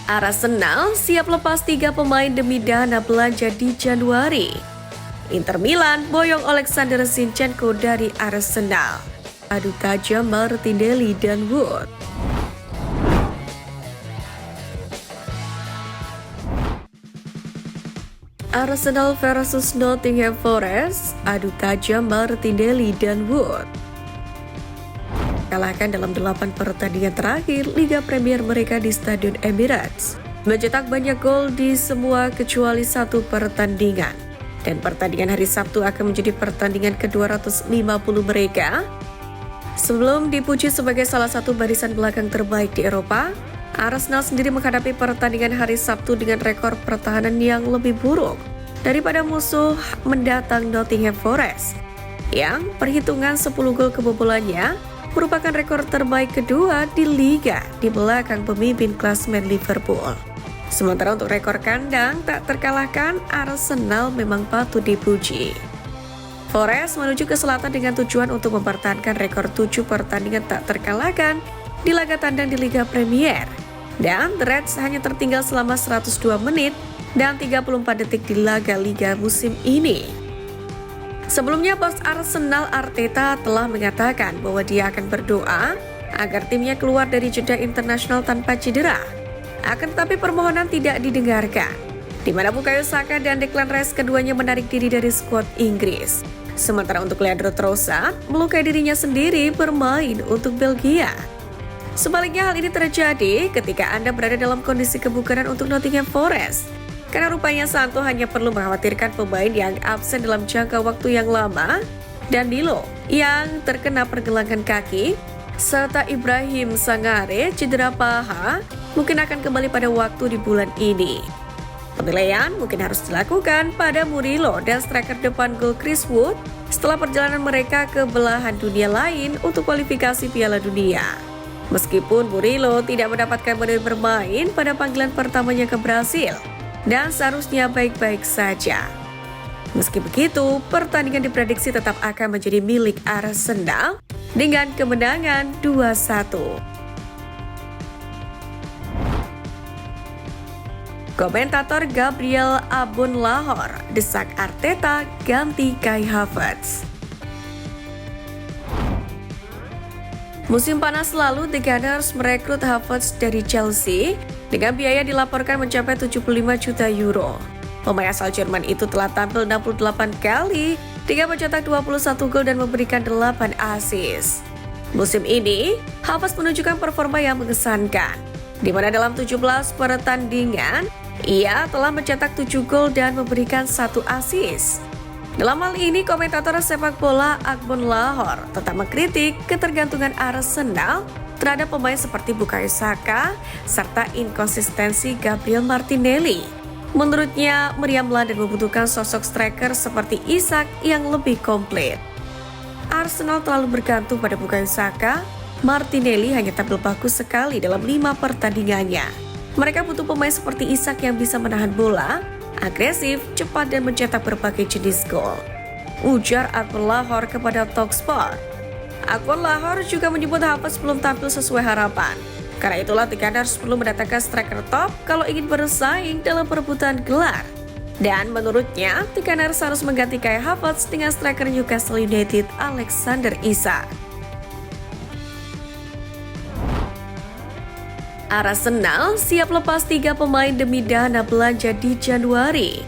Arsenal siap lepas 3 pemain demi dana belanja di Januari. Inter Milan boyong Alexander Zinchenko dari Arsenal. Adu tajam Martinelli dan Wood. Arsenal versus Nottingham Forest. Adu tajam Martinelli dan Wood. Kalahkan dalam 8 pertandingan terakhir Liga Premier mereka di Stadion Emirates. Mencetak banyak gol di semua kecuali 1 pertandingan. Dan pertandingan hari Sabtu akan menjadi pertandingan ke-250 mereka. Sebelum dipuji sebagai salah satu barisan belakang terbaik di Eropa, Arsenal sendiri menghadapi pertandingan hari Sabtu dengan rekor pertahanan yang lebih buruk daripada musuh mendatang Nottingham Forest, yang perhitungan 10 gol kebobolannya merupakan rekor terbaik kedua di Liga di belakang pemimpin klasemen Liverpool. Sementara untuk rekor kandang tak terkalahkan, Arsenal memang patut dipuji. Forest menuju ke selatan dengan tujuan untuk mempertahankan rekor 7 pertandingan tak terkalahkan di laga tandang di Liga Premier. Dan The Reds hanya tertinggal selama 102 menit dan 34 detik di laga Liga musim ini. Sebelumnya, bos Arsenal Arteta telah mengatakan bahwa dia akan berdoa agar timnya keluar dari jeda internasional tanpa cedera. Akan tetapi permohonan tidak didengarkan, di mana Bukayo Saka dan Declan Rice keduanya menarik diri dari skuad Inggris. Sementara untuk Leandro Trossard melukai dirinya sendiri bermain untuk Belgia. Sebaliknya, hal ini terjadi ketika Anda berada dalam kondisi kebugaran untuk Nottingham Forest. Karena rupanya Santo hanya perlu mengkhawatirkan pemain yang absen dalam jangka waktu yang lama, dan Danilo yang terkena pergelangan kaki, serta Ibrahim Sangare cedera paha mungkin akan kembali pada waktu di bulan ini. Penilaian mungkin harus dilakukan pada Murillo dan striker depan gol Chris Wood setelah perjalanan mereka ke belahan dunia lain untuk kualifikasi Piala Dunia. Meskipun Murillo tidak mendapatkan menit bermain pada panggilan pertamanya ke Brasil, dan seharusnya baik-baik saja. Meski begitu, pertandingan diprediksi tetap akan menjadi milik Arsenal dengan kemenangan 2-1. Komentator Gabriel Abun-Lahor desak Arteta ganti Kai Havertz. Musim panas lalu, The Gunners merekrut Havertz dari Chelsea dengan biaya dilaporkan mencapai 75 juta euro. Pemain asal Jerman itu telah tampil 68 kali dengan mencetak 21 gol dan memberikan 8 assist. Musim ini, Havertz menunjukkan performa yang mengesankan, di mana dalam 17 pertandingan, ia telah mencetak 7 gol dan memberikan 1 assist. Dalam hal ini, komentator sepak bola Abun-Lahor tetap mengkritik ketergantungan Arsenal terhadap pemain seperti Bukayo Saka serta inkonsistensi Gabriel Martinelli. Menurutnya, Meriam London membutuhkan sosok striker seperti Isak yang lebih komplit. Arsenal terlalu bergantung pada Bukayo Saka. Martinelli hanya tampil bagus sekali dalam 5 pertandingannya. Mereka butuh pemain seperti Isak yang bisa menahan bola, agresif, cepat dan mencetak berbagai jenis gol, ujar Abun-Lahor kepada Talksport. Abun-Lahor juga menyebut Havertz belum tampil sesuai harapan. Karena itulah The Gunners perlu mendatangkan striker top kalau ingin bersaing dalam perebutan gelar. Dan menurutnya, The Gunners harus mengganti Kai Havertz dengan striker Newcastle United Alexander Isak. Arsenal siap lepas 3 pemain demi dana belanja di Januari.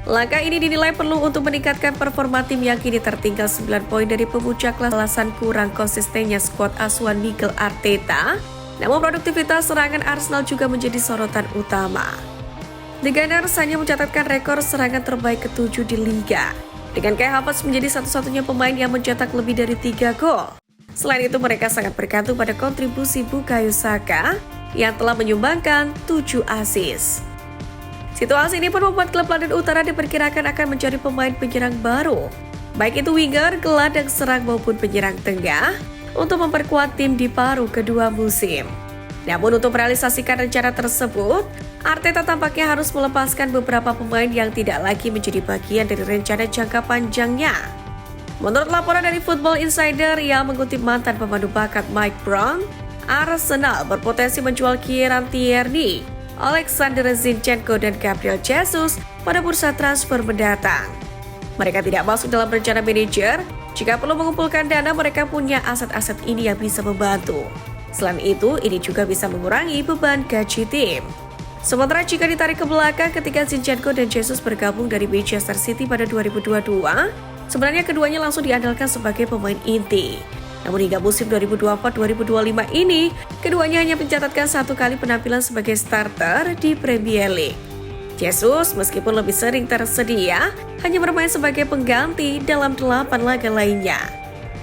Langkah ini dinilai perlu untuk meningkatkan performa tim yang kini tertinggal 9 poin dari pemuncak alasan kurang konsistennya skuad asuhan Mikel Arteta. Namun produktivitas serangan Arsenal juga menjadi sorotan utama. The Gunners hanya mencatatkan rekor serangan terbaik ke-7 di Liga, dengan Kai Havertz menjadi satu-satunya pemain yang mencetak lebih dari 3 gol. Selain itu, mereka sangat bergantung pada kontribusi Bukayo Saka yang telah menyumbangkan 7 assist. Situasi ini pun membuat klub London Utara diperkirakan akan mencari pemain penyerang baru, baik itu winger, gelandang serang maupun penyerang tengah, untuk memperkuat tim di paruh kedua musim. Namun untuk merealisasikan rencana tersebut, Arteta tampaknya harus melepaskan beberapa pemain yang tidak lagi menjadi bagian dari rencana jangka panjangnya. Menurut laporan dari Football Insider yang mengutip mantan pemandu bakat Mike Brown, Arsenal berpotensi menjual Kieran Tierney, Alexander Zinchenko, dan Gabriel Jesus pada bursa transfer mendatang. Mereka tidak masuk dalam rencana manajer. Jika perlu mengumpulkan dana, mereka punya aset-aset ini yang bisa membantu. Selain itu, ini juga bisa mengurangi beban gaji tim. Sementara jika ditarik ke belakang ketika Zinchenko dan Jesus bergabung dari Manchester City pada 2022, sebenarnya keduanya langsung diandalkan sebagai pemain inti. Namun hingga musim 2024-2025 ini, keduanya hanya mencatatkan 1 kali penampilan sebagai starter di Premier League. Jesus meskipun lebih sering tersedia, hanya bermain sebagai pengganti dalam 8 laga lainnya.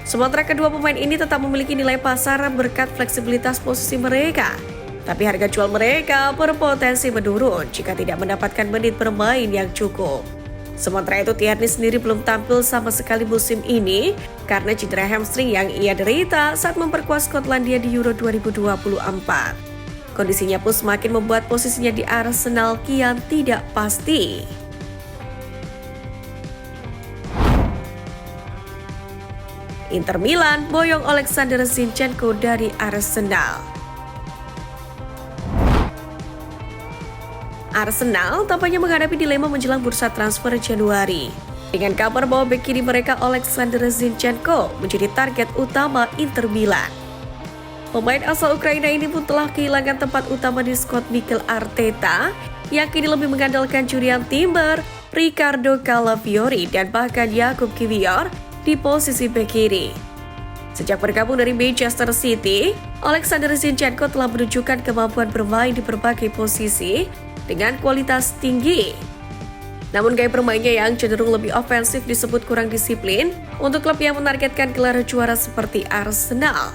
Sementara kedua pemain ini tetap memiliki nilai pasar berkat fleksibilitas posisi mereka. Tapi harga jual mereka berpotensi menurun jika tidak mendapatkan menit bermain yang cukup. Sementara itu, Tierney sendiri belum tampil sama sekali musim ini karena cedera hamstring yang ia derita saat memperkuat Skotlandia di Euro 2024. Kondisinya pun semakin membuat posisinya di Arsenal kian tidak pasti. Inter Milan boyong Alexander Zinchenko dari Arsenal. Arsenal tampaknya menghadapi dilema menjelang bursa transfer Januari. Dengan kabar bahwa bek kiri mereka Alexander Zinchenko menjadi target utama Inter Milan. Pemain asal Ukraina ini pun telah kehilangan tempat utama di skuad Mikel Arteta, yang kini lebih mengandalkan Jurriën Timber, Riccardo Calafiori, dan bahkan Jakub Kiwior di posisi bek kiri. Sejak bergabung dari Manchester City, Alexander Zinchenko telah menunjukkan kemampuan bermain di berbagai posisi dengan kualitas tinggi. Namun gaya bermainnya yang cenderung lebih ofensif disebut kurang disiplin untuk klub yang menargetkan gelar juara seperti Arsenal.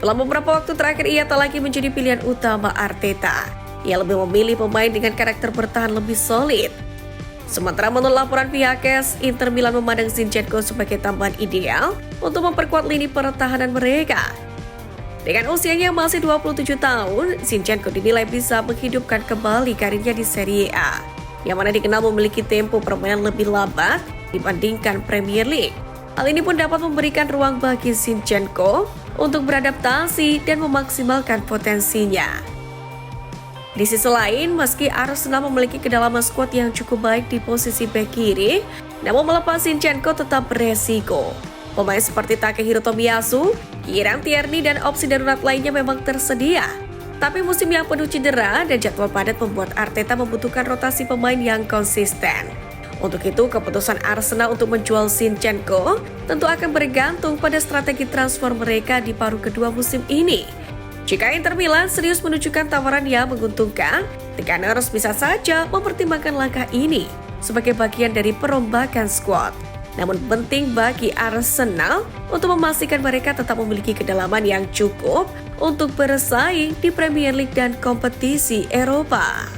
Dalam beberapa waktu terakhir ia tak lagi menjadi pilihan utama Arteta. Ia lebih memilih pemain dengan karakter bertahan lebih solid. Sementara menurut laporan pihak AS, Inter Milan memandang Zinchenko sebagai tambahan ideal untuk memperkuat lini pertahanan mereka. Dengan usianya yang masih 27 tahun, Zinchenko dinilai bisa menghidupkan kembali karirnya di Serie A, yang mana dikenal memiliki tempo permainan lebih lambat dibandingkan Premier League. Hal ini pun dapat memberikan ruang bagi Zinchenko untuk beradaptasi dan memaksimalkan potensinya. Di sisi lain, meski Arsenal memiliki kedalaman skuad yang cukup baik di posisi bek kiri, namun melepas Zinchenko tetap beresiko. Pemain seperti Takehiro Tomiyasu, Kieran Tierney, dan opsi darurat lainnya memang tersedia. Tapi musim yang penuh cedera dan jadwal padat membuat Arteta membutuhkan rotasi pemain yang konsisten. Untuk itu, keputusan Arsenal untuk menjual Zinchenko tentu akan bergantung pada strategi transfer mereka di paruh kedua musim ini. Jika Inter Milan serius menunjukkan tawaran yang menguntungkan, The Gunners bisa saja mempertimbangkan langkah ini sebagai bagian dari perombakan skuad. Namun penting bagi Arsenal untuk memastikan mereka tetap memiliki kedalaman yang cukup untuk bersaing di Premier League dan kompetisi Eropa.